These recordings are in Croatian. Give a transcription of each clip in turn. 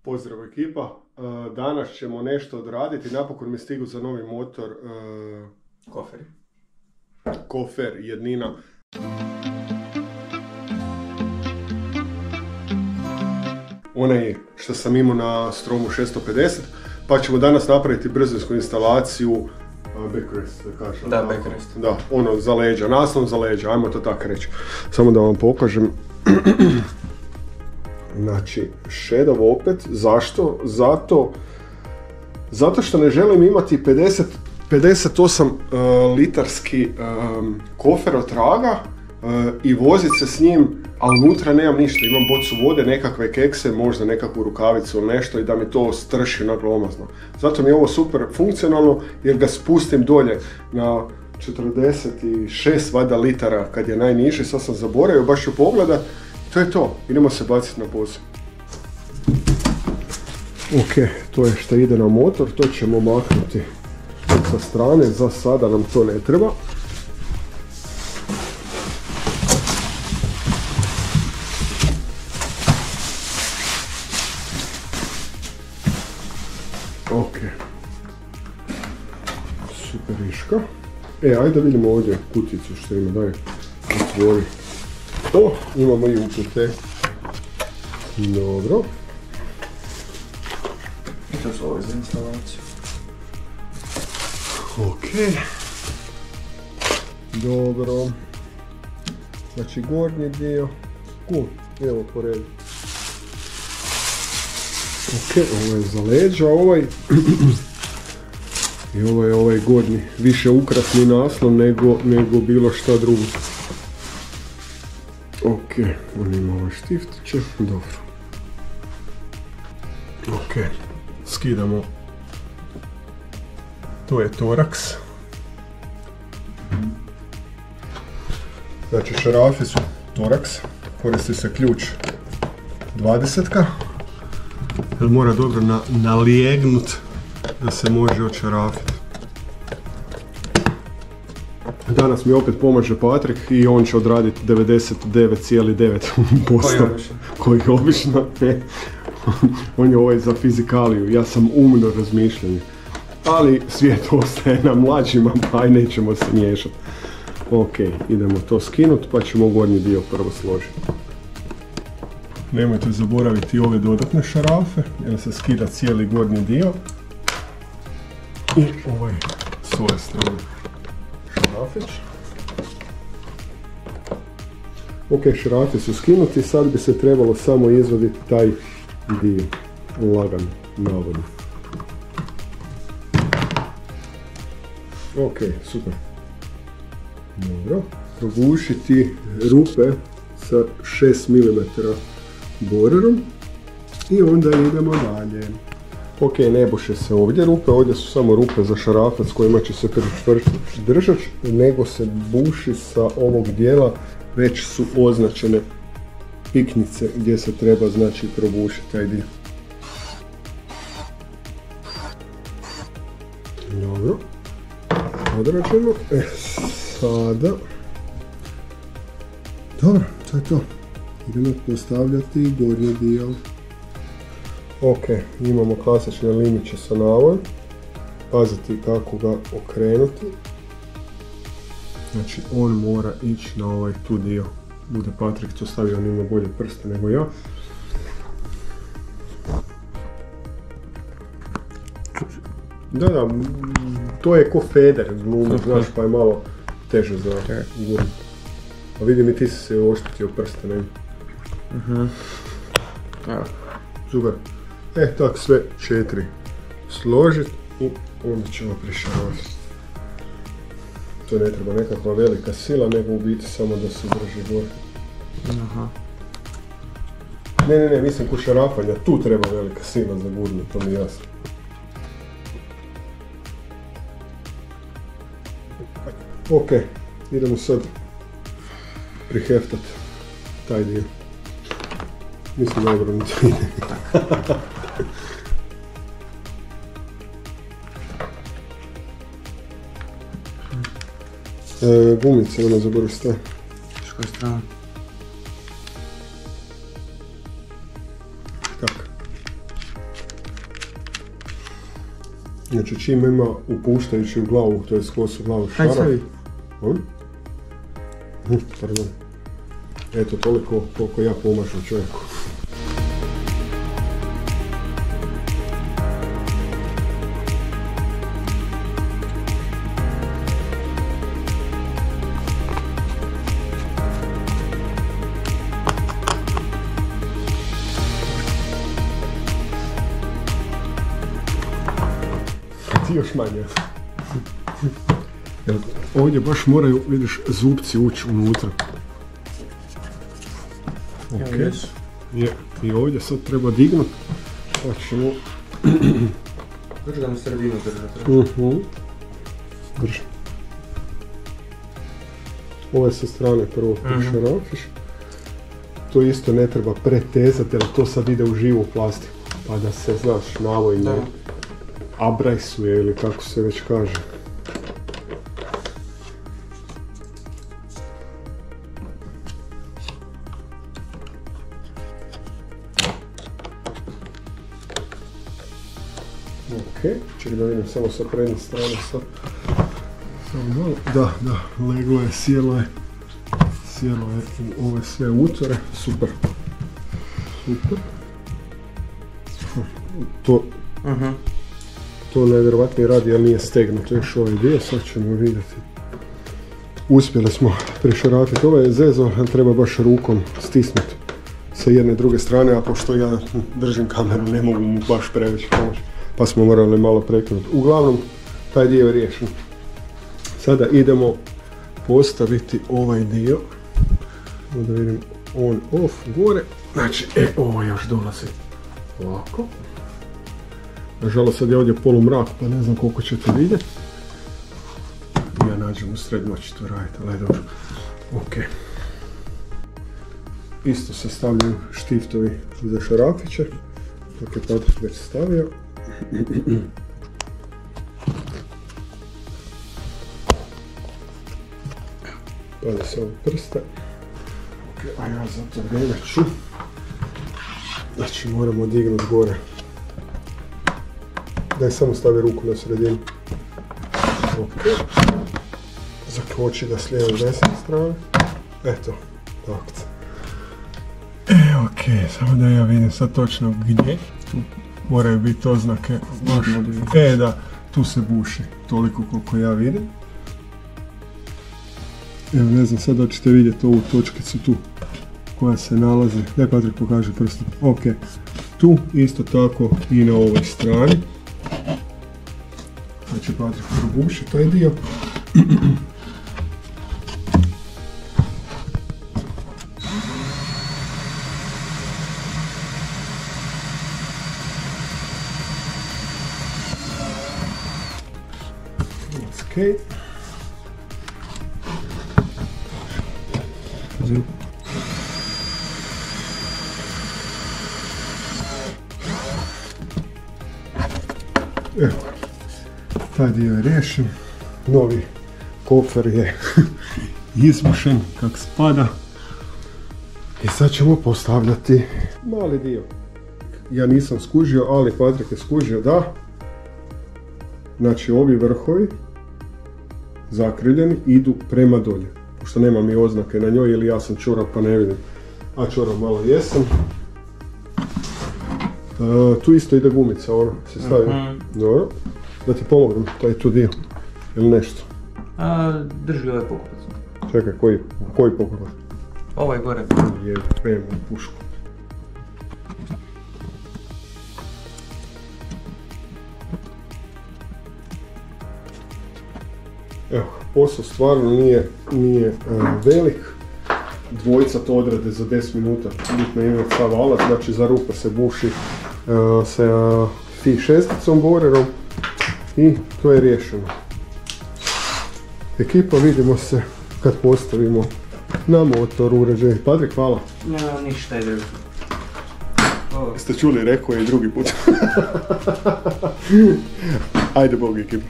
Pozdrav ekipa, danas ćemo nešto odraditi, napokon mi stigu za novi motor Kofer jednina. Onaj što sam imao na Stromu 650, pa ćemo danas napraviti brzinsku instalaciju backrest, da kažem. Da, backrest. Da, ono za leđa, naslon za leđa, ajmo to tako reći. Samo da vam pokažem. Znači, Shadow opet, zašto? Zato što ne želim imati 58 litarski kofer od Traga i voziti se s njim, ali unutra nemam ništa, imam bocu vode, nekakve kekse, možda nekakvu rukavicu ili nešto i da mi to strši na glomazno. Zato mi je ovo super funkcionalno jer ga spustim dolje na 46 valjda litara kad je najniži, sad sam zaboravio, baš ću pogledat. To je to, idemo se baciti na posao. Ok, to je što ide na motor, to ćemo maknuti sa strane, za sada nam to ne treba. Ok, superiška. Ajde vidimo ovdje kuticu što ima, daj, otvori. O, imamo i upute. Dobro. I to su ove za instalaciju. Ok. Dobro. Znači gornji dio. Evo po redu. Ok, ovo je za leđa, ovaj. I ovo je ovaj gornji. Više ukrasni naslon nego bilo šta drugo. Ok, on ima ovaj štiftiće, dobro. Ok, skidamo. To je toraks. Znači šarafe su toraks, koristi se ključ 20-ka. Jer mora dobro nalijegnut da se može odšarafiti. Danas mi opet pomaže Patrik i on će odraditi 99,9% koji obično. On je ovaj za fizikaliju, ja sam umno razmišljanje. Ali svijet ostaje na mlađima, pa aj nećemo se miješati. Ok, idemo to skinuti pa ćemo gornji dio prvo složiti. Nemojte zaboraviti ove dodatne šarafe, jer se skida cijeli gornji dio. I ovaj s ove strane. Ok, šarafe su skinuti, sad bi se trebalo samo izvaditi taj dio, lagan, navodno. Ok, super. Dobro, probušiti rupe sa 6 mm borerom i onda idemo dalje. Ok, ne buše se ovdje rupe, ovdje su samo rupe za šarafac kojima će se pričvrstiti držač, nego se buši sa ovog dijela, već su označene piknice gdje se treba znači probušiti taj dio. Dobro, odrađeno, sada, dobro, to je to, idemo postavljati gornji dio. Ok, imamo klasične limiće sa navojem, paziti kako ga okrenuti, znači on mora ići na ovaj tu dio, bude Patrik to stavio, on ima bolje prste nego ja. Da, to je ko feder, znaš, pa je malo teže za gurnu. A vidim i ti si se oštetio prste, ne? Super. Tak sve 4 složiti i onda ćemo prišarovati. To ne treba nekakva velika sila, nego u biti samo da se drži gore. Ne, mislim kod šarafanja, tu treba velika sila za gurnu, to mi je jasno. Ok, idemo sad priheftati taj dio. Mislim dobro mi to ide. Gumice, ono zaborav staje. S koje strane? Tako. Znači čim ima upuštajući u glavu, to je skos u glavu šaraf. Kaj se Pardon. Eto toliko koliko ja pomažem čovjeku. Ti još manje. Ovdje baš moraju, vidiš, zupci ući unutra. Ok. Je. I ovdje sad treba dignut. Pa ćemo... Drži da mi sredinu držati. Drži. Ove sa strane prvo prišarafiš. To isto ne treba pretezati jer to sad ide u živu plastiku. Pa da se, znaš, navoj ne abrajsuje ili kako se već kaže. Ok, čekaj da vidim samo sa prednje strane sad. Da, leglo je, sjelo je u ove sve utvore, super. To najvjerovatnije radi, ali nije stegnuto još ovaj dio, sad ćemo vidjeti. Uspjeli smo prišarafiti, ovo je zezo, treba baš rukom stisnuti sa jedne i druge strane, a pošto ja držim kameru ne mogu mu baš previše pomoći, pa smo morali malo prekinuti. Uglavnom, taj dio je riješen. Sada idemo postaviti ovaj dio, da vidim on off gore, znači ovo još dolazi ovako. Nažalost sad je ovdje polumrak pa ne znam koliko ćete vidjeti. Ja nađem u srednoći to raditi, ali dobro. Ok. Isto se stavljaju štiftovi za šarafiće. Dok je Patrik već stavio. Pazi se ovo prste. Ok, a ja za to vrijeme ću. Znači moramo dignuti gore. Daj samo stavi ruku na sredinu. Ok. Zakoči da s lijeve i desne strane. Eto, tako. Ok, samo da ja vidim sad točno gdje. Tu moraju biti oznake. Da, tu se buši. Toliko koliko ja vidim. Evo ne znam, sad hoćete vidjeti ovu točkicu tu koja se nalazi. Daj Patrik pokaže prstom. Ok, tu isto tako i na ovoj strani. Znači Patrik probuši taj dio. Ok. Evo, taj dio je riješen, novi kofer je izbušen kak spada i sad ćemo postavljati mali dio. Ja nisam skužio, ali Patrik je skužio da, znači ovi vrhovi zakriljeni idu prema dolje, pošto nema mi oznake na njoj ili ja sam čorav pa ne vidim, a čorav malo jesam. Tu isto ide gumica, ono se stavi. Dobro. Da ti pomognem, taj tu dio. Ili nešto? Drži ovaj pokupac. Čekaj, koji pokupac? Ovaj gore. Jebem u pušku. Evo, posao stvarno nije velik. Dvojica to odrade za 10 minuta. Bitno je imati sav alat, znači za rupe se buši sa fi šesticom borerom i to je riješeno. Ekipa, vidimo se kad postavimo na motor uređaj. Patrik, hvala. Ja, ništa je drugo. Ste čuli, rekao je i drugi put. Ajde Bog ekipa.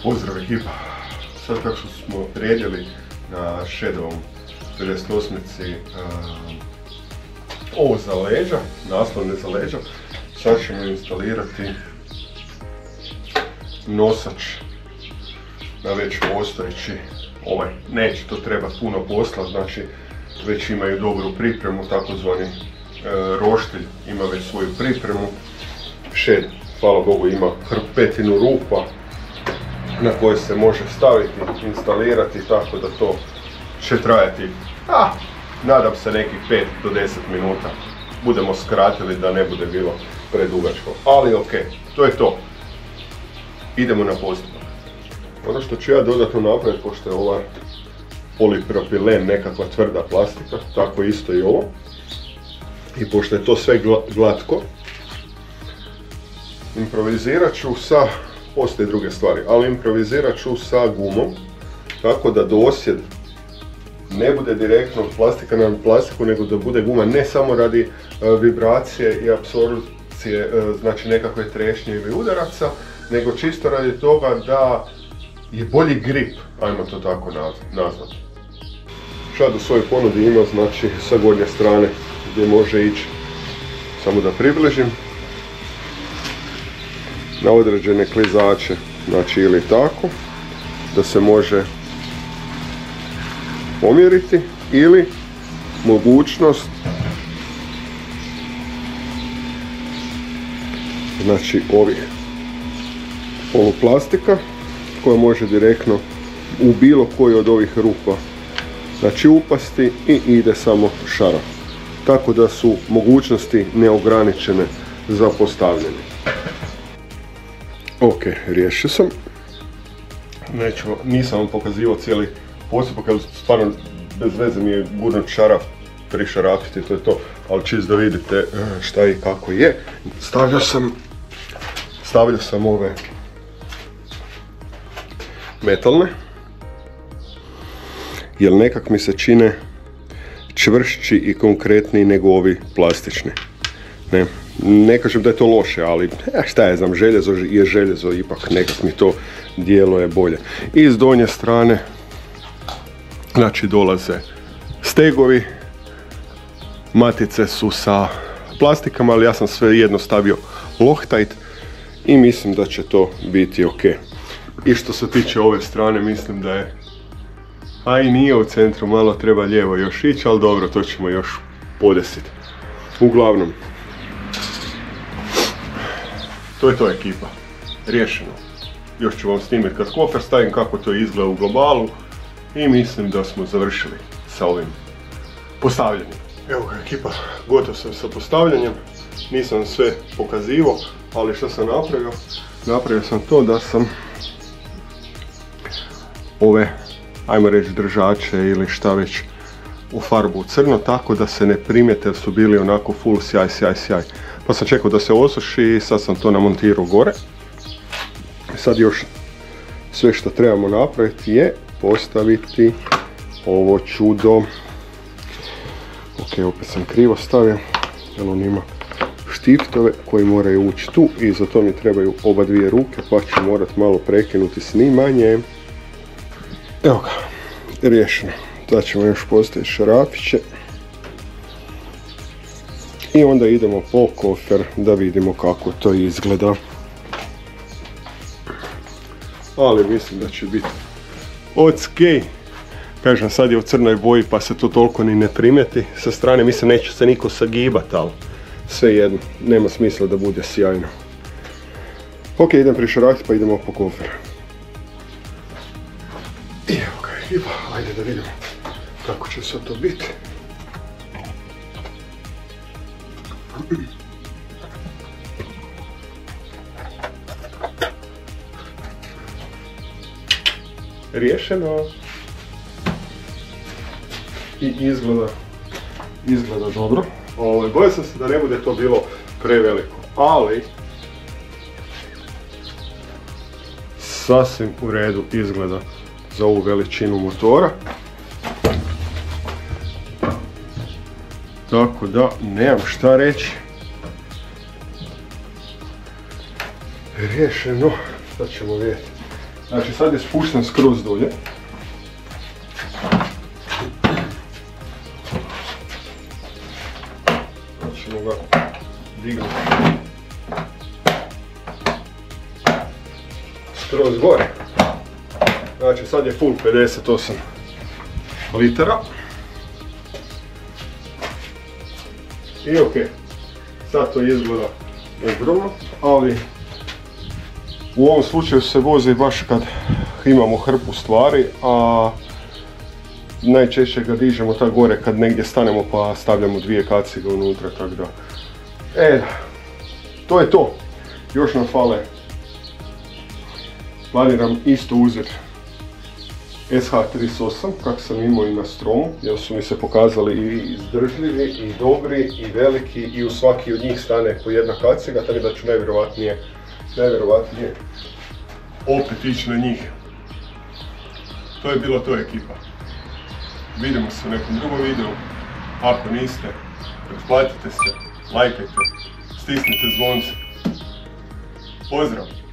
Pozdrav ekipa. Sad kako smo prijedjeli na Shadow 58-ci ovo za leđa, naslovne za leđa. Sad ćemo instalirati nosač na već postojeći ovaj. Neće to trebati puno posla, znači već imaju dobru pripremu, takozvani roštilj ima već svoju pripremu. Šed, hvala Bogu, ima hrpetinu rupa na koje se može staviti, instalirati, tako da to će trajati, nadam se nekih 5 do 10 minuta. Budemo skratili da ne bude bilo predugačko, ali ok, to je to. Idemo na postupak. Ono što ću ja dodatno napraviti, pošto je ova polipropilen nekakva tvrda plastika, tako isto i ovo. I pošto je to sve glatko, improvizirat ću sa, postoje druge stvari, ali improvizirat ću sa gumom, tako da dosjed ne bude direktno plastika na plastiku, nego da bude guma ne samo radi vibracije i apsorpcije, znači nekakve trešnje ili udaraca, nego čisto radi toga da je bolji grip, ajmo to tako nazvati. Šad u svojoj ponudi ima, znači, sa gornje strane gdje može ići, samo da približim, na određene klizače, znači ili tako, da se može pomjeriti, ili mogućnost, znači ovih poluplastika koja može direktno u bilo koju od ovih rupa, znači upasti i ide samo šaraf. Tako da su mogućnosti neograničene za postavljanje. Ok, riješio sam. Nisam vam pokazivao cijeli postupak, jer stvarno bez veze mi je gurnut šaraf, prišarafiti, to je to, ali čisto da vidite šta i kako je. Stavljao sam ove metalne, jer nekak mi se čine čvršći i konkretniji nego ovi plastični. Ne kažem da je to loše, ali šta je znam, željezo je željezo, ipak nekak mi to djeluje bolje. I s donje strane, znači dolaze stegovi, matice su sa plastikama, ali ja sam sve jedno stavio Loctite i mislim da će to biti ok. I što se tiče ove strane, mislim da je, a i nije u centru, malo treba lijevo još ići, ali dobro, to ćemo još podesiti. Uglavnom, to je to, ekipa, riješeno. Još ću vam snimiti kad kofer stavim kako to izgleda u globalu i mislim da smo završili sa ovim postavljanjem. Evo ga, ekipa, gotov sam sa postavljanjem, nisam sve pokazivao, ali što sam napravio? Napravio sam to da sam ove, ajmo reći, držače ili šta već u farbu crno, tako da se ne primijete jer su bili onako full sjaj. Pa sam čekao da se osuši i sad sam to namontirao gore. Sad još sve što trebamo napraviti je postaviti ovo čudo. Ok, opet sam krivo stavio, jer on ima štiftove koji moraju ući tu i za to mi trebaju oba dvije ruke, pa ću morat malo prekinuti snimanje. Evo ga, riješeno. Sad ćemo još postaviti šarafiće. I onda idemo po kofer da vidimo kako to izgleda. Ali mislim da će biti ok. Kažem, sad je u crnoj boji pa se to toliko ni ne primijeti. Sa strane mislim neće se niko sagibati, ali svejedno, nema smisla da bude sjajno. Ok, idem prišarafiti pa idemo po kofer. I evo ga, ekipa, ajde da vidimo kako će sad to biti. Riješeno. I izgleda dobro. Bojao sam se da ne bude to bilo preveliko, ali sasvim u redu izgleda za ovu veličinu motora. Tako da nemam šta reći. Riješeno. Sad ćemo vidjeti. Znači sad je spušten skroz dolje. ćemo ga dignuti skroz gore. Znači sad je full 58 litara. I ok, sad to izgleda ogromno, ali u ovom slučaju se vozi baš kad imamo hrpu stvari, a najčešće ga dižemo tako gore kad negdje stanemo pa stavljamo 2 kacige unutra, tako da. To je to. Još nam fale. Planiram isto uzeti SH38 kako sam imao i na Stromu, jer su mi se pokazali i izdržljivi, i dobri, i veliki, i u svaki od njih stane po jedna kaciga, tako da ću najvjerovatnije opet ići na njih. To je bilo to, ekipa. Vidimo se u nekom drugom videu. Ako niste, pretplatite se, lajkajte, stisnite zvonce. Pozdrav!